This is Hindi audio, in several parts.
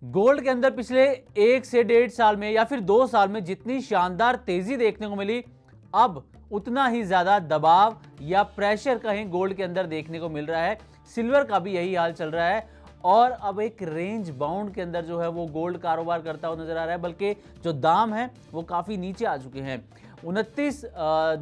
गोल्ड के अंदर पिछले 1 से 1.5 साल में या फिर 2 साल में जितनी शानदार तेजी देखने को मिली, अब उतना ही ज्यादा दबाव या प्रेशर कहीं गोल्ड के अंदर देखने को मिल रहा है। सिल्वर का भी यही हाल चल रहा है और अब एक रेंज बाउंड के अंदर जो है वो गोल्ड कारोबार करता हुआ नजर आ रहा है, बल्कि जो दाम है वो काफी नीचे आ चुके हैं। 29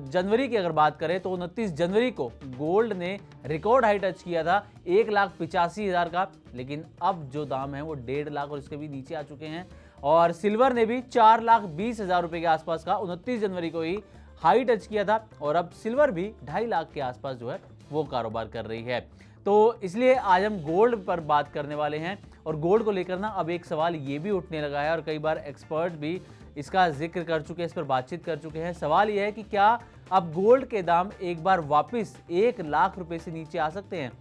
जनवरी की अगर बात करें तो 29 जनवरी को गोल्ड ने रिकॉर्ड हाई टच किया था 1,85,000 का, लेकिन अब जो दाम है वो 1.5 लाख और इसके भी नीचे आ चुके हैं। और सिल्वर ने भी 4,20,000 रुपए के आसपास का 29 जनवरी को ही हाई टच किया था और अब सिल्वर भी 2.5 लाख के आसपास जो है वो कारोबार कर रही है। तो इसलिए आज हम गोल्ड पर बात करने वाले हैं और गोल्ड को लेकर ना अब एक सवाल ये भी उठने लगा है और कई बार एक्सपर्ट भी इसका जिक्र कर चुके हैं, इस पर बातचीत कर चुके हैं। सवाल यह है कि क्या अब गोल्ड के दाम एक बार वापस 1 लाख रुपए से नीचे आ सकते हैं?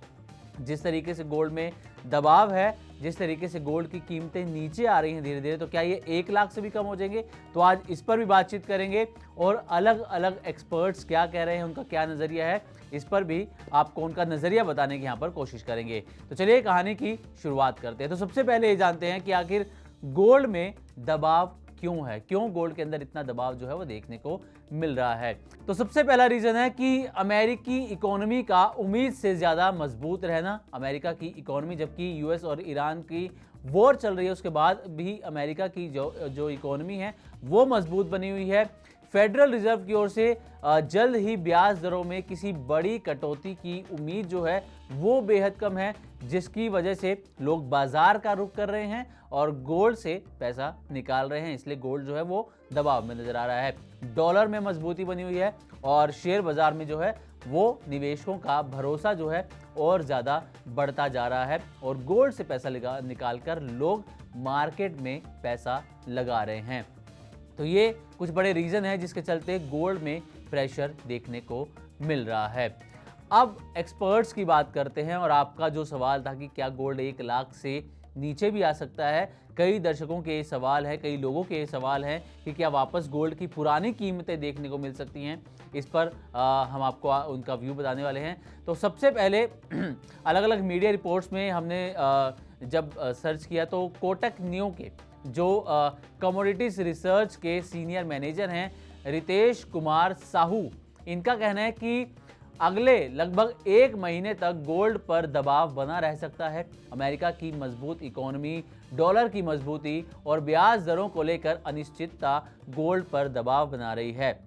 जिस तरीके से गोल्ड में दबाव है, जिस तरीके से गोल्ड की कीमतें नीचे आ रही हैं धीरे धीरे, तो क्या ये 1 लाख से भी कम हो जाएंगे? तो आज इस पर भी बातचीत करेंगे और अलग अलग एक्सपर्ट्स क्या कह रहे हैं, उनका क्या नजरिया है, इस पर भी आपको उनका नजरिया बताने की यहाँ पर कोशिश करेंगे। तो चलिए कहानी की शुरुआत करते हैं। तो सबसे पहले ये जानते हैं कि आखिर गोल्ड में दबाव क्यों है, क्यों गोल्ड के अंदर इतना दबाव जो है वो देखने को मिल रहा है। तो सबसे पहला रीजन है कि अमेरिकी इकोनॉमी का उम्मीद से ज्यादा मजबूत रहना। अमेरिका की इकोनॉमी, जबकि यूएस और ईरान की वॉर चल रही है उसके बाद भी अमेरिका की जो इकोनॉमी है वो मजबूत बनी हुई है। फेडरल रिजर्व की ओर से जल्द ही ब्याज दरों में किसी बड़ी कटौती की उम्मीद जो है वो बेहद कम है, जिसकी वजह से लोग बाजार का रुख कर रहे हैं और गोल्ड से पैसा निकाल रहे हैं। इसलिए गोल्ड जो है वो दबाव में नजर आ रहा है। डॉलर में मजबूती बनी हुई है और शेयर बाजार में जो है वो निवेशकों का भरोसा जो है और ज्यादा बढ़ता जा रहा है और गोल्ड से पैसा निकाल कर लोग मार्केट में पैसा लगा रहे हैं। तो ये कुछ बड़े रीजन है जिसके चलते गोल्ड में प्रेशर देखने को मिल रहा है। अब एक्सपर्ट्स की बात करते हैं और आपका जो सवाल था कि क्या गोल्ड 1 लाख से नीचे भी आ सकता है, कई दर्शकों के ये सवाल है, कई लोगों के ये सवाल है कि क्या वापस गोल्ड की पुरानी कीमतें देखने को मिल सकती हैं। इस पर हम आपको उनका व्यू बताने वाले हैं। तो सबसे पहले अलग अलग मीडिया रिपोर्ट्स में हमने जब सर्च किया तो कोटक न्यू के जो कमोडिटीज रिसर्च के सीनियर मैनेजर हैं रितेश कुमार साहू, इनका कहना है कि अगले लगभग 1 महीने तक गोल्ड पर दबाव बना रह सकता है। अमेरिका की मजबूत इकोनॉमी, डॉलर की मजबूती और ब्याज दरों को लेकर अनिश्चितता गोल्ड पर दबाव बना रही है।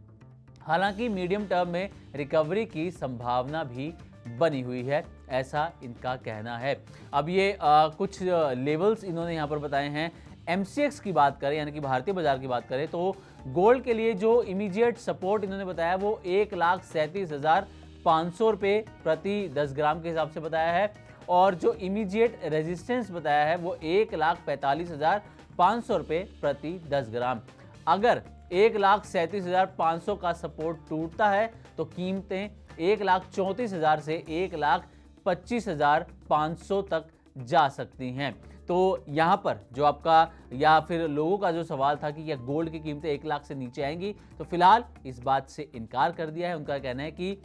हालांकि मीडियम टर्म में रिकवरी की संभावना भी बनी हुई है, ऐसा इनका कहना है। अब ये कुछ लेवल्स इन्होंने यहाँ पर बताए हैं। एमसीएक्स की बात करें यानी कि भारतीय बाजार की बात करें तो गोल्ड के लिए जो इमीडिएट सपोर्ट इन्होंने बताया वो 1,37,500 रुपये प्रति 10 ग्राम के हिसाब से बताया है और जो इमीडिएट रेजिस्टेंस बताया है वो 1,45,500 रुपये प्रति 10 ग्राम। अगर 1,37,500 का सपोर्ट टूटता है तो कीमतें 1,34,000 से 1,25,500 तक जा सकती हैं। तो यहाँ पर जो आपका या फिर लोगों का जो सवाल था कि क्या गोल्ड की कीमतें 1 लाख से नीचे आएंगी, तो फिलहाल इस बात से इनकार कर दिया है। उनका कहना है कि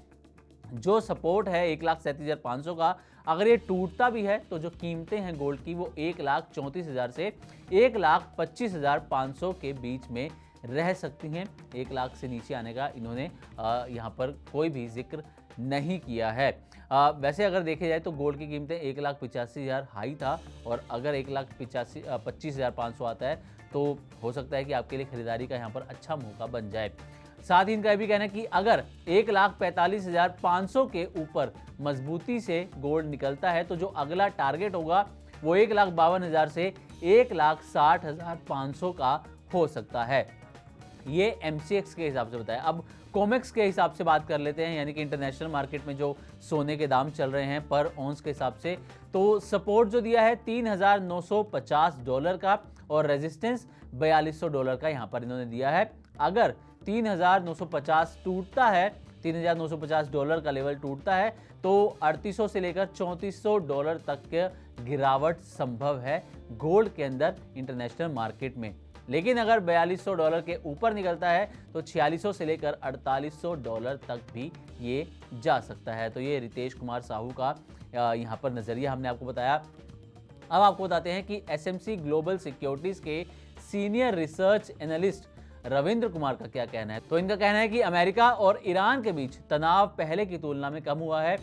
जो सपोर्ट है 1,37,500 का, अगर ये टूटता भी है तो जो कीमतें हैं गोल्ड की वो 1,34,000 से 1,25,500 के बीच में रह सकती हैं। 1 लाख से नीचे आने का इन्होंने यहाँ पर कोई भी जिक्र नहीं किया है। वैसे अगर देखे जाए तो गोल्ड की कीमतें 1,85,000 हाई था और अगर 1,25,500 आता है तो हो सकता है कि आपके लिए खरीदारी का यहाँ पर अच्छा मौका बन जाए। साथ ही इनका यह भी कहना है कि अगर 1,45,500 के ऊपर मजबूती से गोल्ड निकलता है तो जो अगला टारगेट होगा वो 1,52,000 से 1,60,500 का हो सकता है। ये एमसीएक्स के हिसाब से बताया। अब कॉमेक्स के हिसाब से बात कर लेते हैं, यानी कि इंटरनेशनल मार्केट में जो सोने के दाम चल रहे हैं पर ऑन्स के हिसाब से, तो सपोर्ट जो दिया है $3,950 का और रेजिस्टेंस $4,200 का यहाँ पर इन्होंने दिया है। अगर 3,950 टूटता है, $3,950 का लेवल टूटता है तो 3800 से लेकर $3,400 तक के गिरावट संभव है गोल्ड के अंदर इंटरनेशनल मार्केट में। लेकिन अगर $4,200 के ऊपर निकलता है तो 4,600 से लेकर $4,800 तक भी ये जा सकता है। तो ये रितेश कुमार साहू का यहाँ पर नजरिया हमने आपको बताया। अब आपको बताते हैं कि एसएमसी ग्लोबल सिक्योरिटीज के senior research analyst Ravindra Kumar का क्या कहना है। तो इनका कहना है कि अमेरिका और ईरान के बीच तनाव पहले की तुलना में कम हुआ है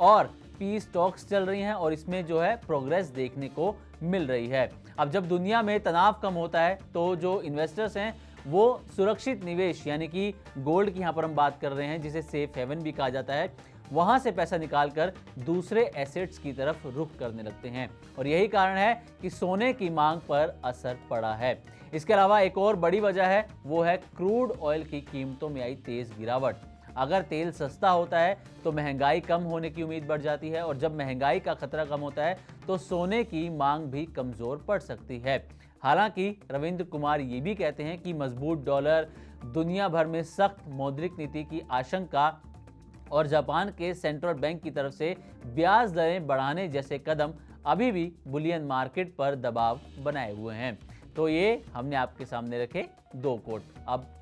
और पीस टॉक्स चल रही हैं और इसमें जो है प्रोग्रेस देखने को मिल रही है। अब जब दुनिया में तनाव कम होता है तो जो इन्वेस्टर्स हैं वो सुरक्षित निवेश यानी कि गोल्ड की यहाँ पर हम बात कर रहे हैं जिसे सेफ हेवन भी कहा जाता है, वहां से पैसा निकालकर दूसरे एसेट्स की तरफ रुख करने लगते हैं और यही कारण है कि सोने की मांग पर असर पड़ा है। इसके अलावा एक और बड़ी वजह है, वो है क्रूड ऑयल की कीमतों में आई तेज गिरावट। अगर तेल सस्ता होता है तो महंगाई कम होने की उम्मीद बढ़ जाती है और जब महंगाई का खतरा कम होता है तो सोने की मांग भी कमजोर पड़ सकती है। हालांकि रविंद्र कुमार ये भी कहते हैं कि मजबूत डॉलर, दुनिया भर में सख्त मौद्रिक नीति की आशंका और जापान के सेंट्रल बैंक की तरफ से ब्याज दरें बढ़ाने जैसे कदम अभी भी बुलियन मार्केट पर दबाव बनाए हुए हैं। तो ये हमने आपके सामने रखे दो कोट। अब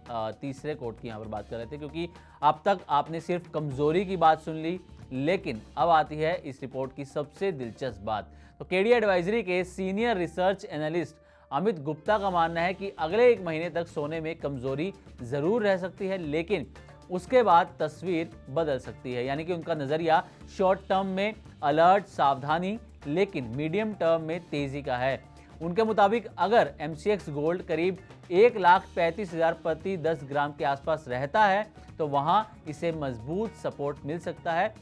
तीसरे कोट की यहाँ पर बात कर रहे थे, क्योंकि अब तक आपने सिर्फ कमजोरी की बात सुन ली, लेकिन अब आती है इस रिपोर्ट की सबसे दिलचस्प बात। तो केडी एडवाइजरी के senior research analyst Amit Gupta का मानना है कि अगले 1 महीने तक सोने में कमजोरी जरूर रह सकती है, लेकिन उसके बाद तस्वीर बदल सकती है। यानी कि उनका नजरिया शॉर्ट टर्म में अलर्ट, सावधानी, लेकिन मीडियम टर्म में तेजी का है। उनके मुताबिक अगर एमसीएक्स गोल्ड करीब 1,35,000 प्रति 10 ग्राम के आसपास रहता है तो वहां इसे मजबूत सपोर्ट मिल सकता है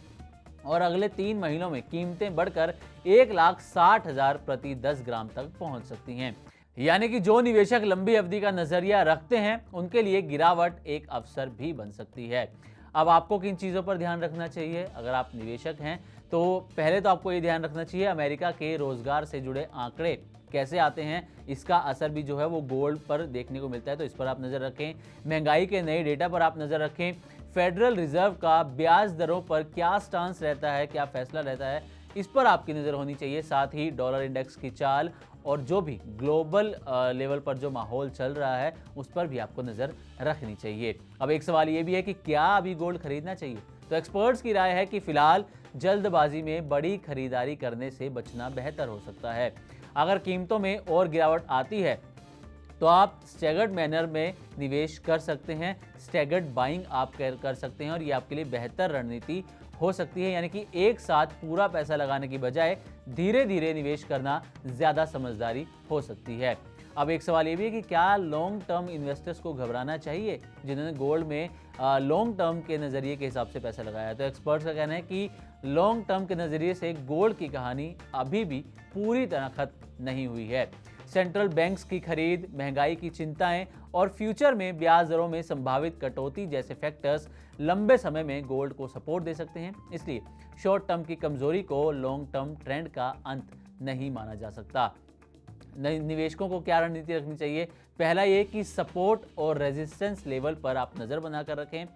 और अगले 3 महीनों में कीमतें बढ़कर 1,60,000 प्रति 10 ग्राम तक पहुंच सकती हैं। यानी कि जो निवेशक लंबी अवधि का नजरिया रखते हैं उनके लिए गिरावट एक अवसर भी बन सकती है। अब आपको किन चीज़ों पर ध्यान रखना चाहिए अगर आप निवेशक हैं? तो पहले तो आपको ये ध्यान रखना चाहिए अमेरिका के रोजगार से जुड़े आंकड़े कैसे आते हैं, इसका असर भी जो है वो गोल्ड पर देखने को मिलता है, तो इस पर आप नज़र रखें। महंगाई के नए डेटा पर आप नज़र रखें। फेडरल रिजर्व का ब्याज दरों पर क्या स्टांस रहता है, क्या फैसला रहता है, इस पर आपकी नज़र होनी चाहिए। साथ ही डॉलर इंडेक्स की चाल और जो भी ग्लोबल लेवल पर जो माहौल चल रहा है उस पर भी आपको नज़र रखनी चाहिए। अब एक सवाल ये भी है कि क्या अभी गोल्ड खरीदना चाहिए? तो एक्सपर्ट्स की राय है कि फिलहाल जल्दबाजी में बड़ी खरीदारी करने से बचना बेहतर हो सकता है। अगर कीमतों में और गिरावट आती है तो आप स्टैगर्ड मैनर में निवेश कर सकते हैं, स्टैगर्ड बाइंग आप कर सकते हैं और ये आपके लिए बेहतर रणनीति हो सकती है। यानी कि एक साथ पूरा पैसा लगाने की बजाय धीरे धीरे निवेश करना ज़्यादा समझदारी हो सकती है। अब एक सवाल ये भी है कि क्या लॉन्ग टर्म इन्वेस्टर्स को घबराना चाहिए जिन्होंने गोल्ड में लॉन्ग टर्म के नज़रिए के हिसाब से पैसा लगाया है? तो एक्सपर्ट्स का कहना है कि लॉन्ग टर्म के नज़रिए से गोल्ड की कहानी अभी भी पूरी तरह खत्म नहीं हुई है। सेंट्रल बैंक्स की खरीद, महंगाई की चिंताएं और फ्यूचर में ब्याज दरों में संभावित कटौती जैसे फैक्टर्स लंबे समय में गोल्ड को सपोर्ट दे सकते हैं। इसलिए शॉर्ट टर्म की कमजोरी को लॉन्ग टर्म ट्रेंड का अंत नहीं माना जा सकता। निवेशकों को क्या रणनीति रखनी चाहिए? पहला ये कि सपोर्ट और रेजिस्टेंस लेवल पर आप नज़र बनाकर रखें।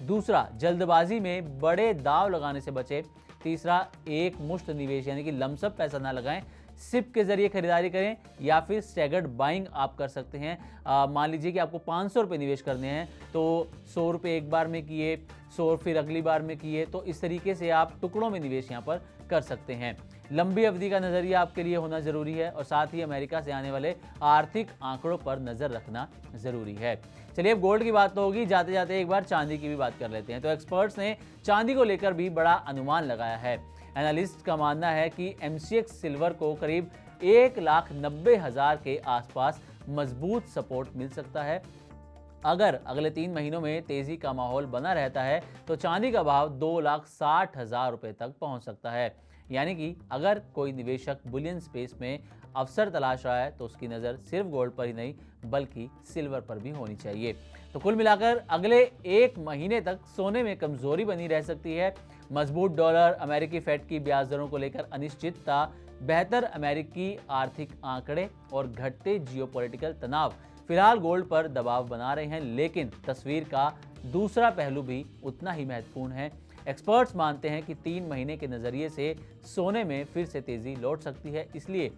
दूसरा, जल्दबाजी में बड़े दाव लगाने से बचें। तीसरा, एक मुश्त निवेश यानी कि लमसम पैसा ना लगाएं, सिप के जरिए खरीदारी करें या फिर स्टैगर्ड बाइंग आप कर सकते हैं। मान लीजिए कि आपको 500 रुपये निवेश करने हैं तो 100 रुपये एक बार में किए, 100 फिर अगली बार में किए, तो इस तरीके से आप टुकड़ों में निवेश यहाँ पर कर सकते हैं। लंबी अवधि का नज़रिया आपके लिए होना ज़रूरी है और साथ ही अमेरिका से आने वाले आर्थिक आंकड़ों पर नज़र रखना ज़रूरी है। चलिए, अब गोल्ड की बात तो होगी, जाते जाते एक बार चांदी की भी बात कर लेते हैं। तो एक्सपर्ट्स ने चांदी को लेकर भी बड़ा अनुमान लगाया है। एनालिस्ट का मानना है कि एमसीएक्स सिल्वर को करीब 1,90,000 के आसपास मजबूत सपोर्ट मिल सकता है। अगर अगले 3 महीनों में तेजी का माहौल बना रहता है तो चांदी का भाव 2,60,000 रुपये तक पहुंच सकता है। यानी कि अगर कोई निवेशक बुलियन स्पेस में अवसर तलाश रहा है तो उसकी नज़र सिर्फ गोल्ड पर ही नहीं बल्कि सिल्वर पर भी होनी चाहिए। तो कुल मिलाकर अगले 1 महीने तक सोने में कमजोरी बनी रह सकती है। मजबूत डॉलर, अमेरिकी फेड की ब्याज दरों को लेकर अनिश्चितता, बेहतर अमेरिकी आर्थिक आंकड़े और घटते जियोपॉलिटिकल तनाव फिलहाल गोल्ड पर दबाव बना रहे हैं, लेकिन तस्वीर का दूसरा पहलू भी उतना ही महत्वपूर्ण है। एक्सपर्ट्स मानते हैं कि 3 महीने के नज़रिए से सोने में फिर से तेजी लौट सकती है। इसलिए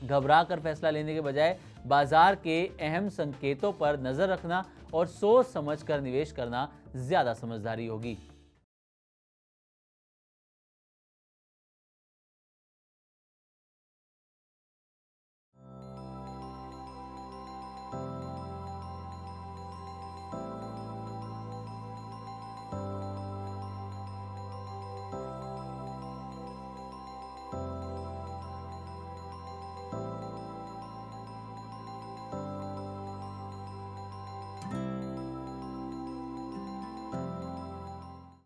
घबरा कर फैसला लेने के बजाय बाजार के अहम संकेतों पर नज़र रखना और सोच समझकर निवेश करना ज़्यादा समझदारी होगी।